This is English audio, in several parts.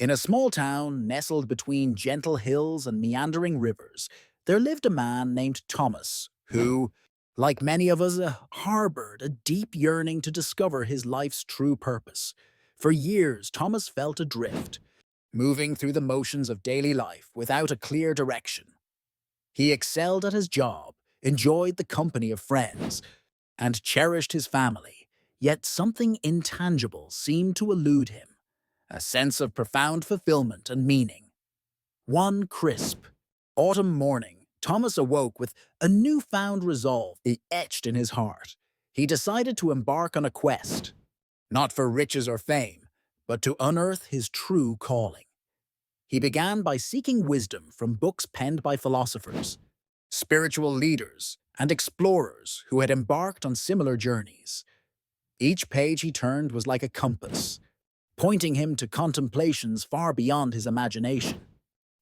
In a small town nestled between gentle hills and meandering rivers, there lived a man named Thomas who, like many of us, harbored a deep yearning to discover his life's true purpose. For years, Thomas felt adrift, moving through the motions of daily life without a clear direction. He excelled at his job, enjoyed the company of friends, and cherished his family, yet something intangible seemed to elude him, a sense of profound fulfillment and meaning. One crisp, autumn morning, Thomas awoke with a newfound resolve etched in his heart. He decided to embark on a quest, not for riches or fame, but to unearth his true calling. He began by seeking wisdom from books penned by philosophers, spiritual leaders, and explorers who had embarked on similar journeys. Each page he turned was like a compass, pointing him to contemplations far beyond his imagination.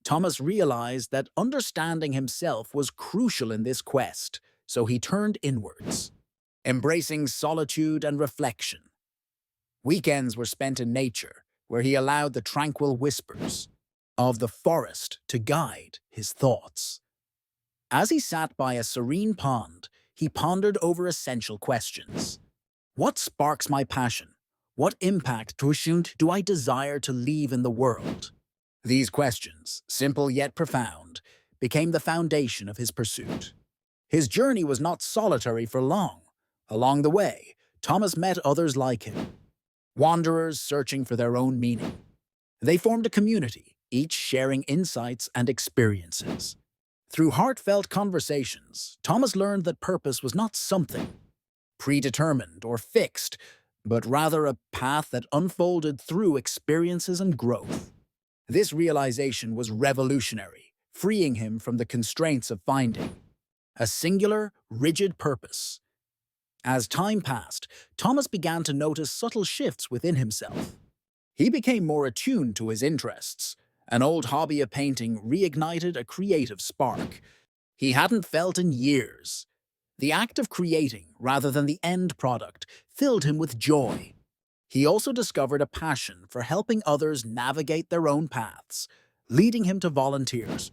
Thomas realized that understanding himself was crucial in this quest, so he turned inwards, embracing solitude and reflection. Weekends were spent in nature, where he allowed the tranquil whispers of the forest to guide his thoughts. As he sat by a serene pond, he pondered over essential questions. What sparks my passion? What impact do I desire to leave in the world? These questions, simple yet profound, became the foundation of his pursuit. His journey was not solitary for long. Along the way, Thomas met others like him, wanderers searching for their own meaning. They formed a community, each sharing insights and experiences. Through heartfelt conversations, Thomas learned that purpose was not something predetermined or fixed, but rather a path that unfolded through experiences and growth. This realization was revolutionary, freeing him from the constraints of finding a singular, rigid purpose. As time passed, Thomas began to notice subtle shifts within himself. He became more attuned to his interests. An old hobby of painting reignited a creative spark he hadn't felt in years. The act of creating, rather than the end product, filled him with joy. He also discovered a passion for helping others navigate their own paths, leading him to volunteers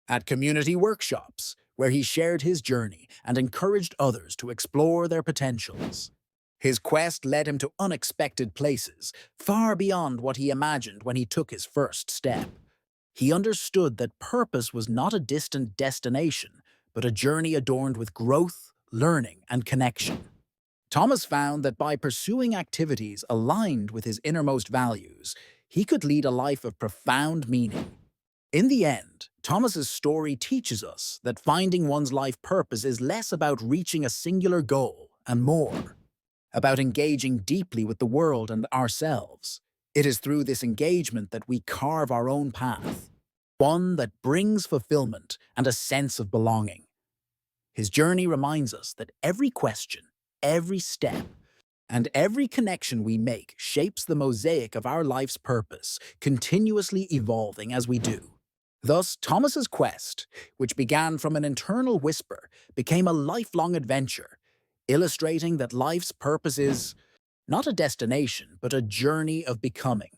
at community workshops, where he shared his journey and encouraged others to explore their potentials. His quest led him to unexpected places, far beyond what he imagined when he took his first step. He understood that purpose was not a distant destination, but a journey adorned with growth, learning, and connection. Thomas found that by pursuing activities aligned with his innermost values, he could lead a life of profound meaning. In the end, Thomas's story teaches us that finding one's life purpose is less about reaching a singular goal and more about engaging deeply with the world and ourselves. It is through this engagement that we carve our own path, one that brings fulfillment and a sense of belonging. His journey reminds us that every question, every step, and every connection we make shapes the mosaic of our life's purpose, continuously evolving as we do. Thus, Thomas's quest, which began from an internal whisper, became a lifelong adventure, illustrating that life's purpose is not a destination, but a journey of becoming.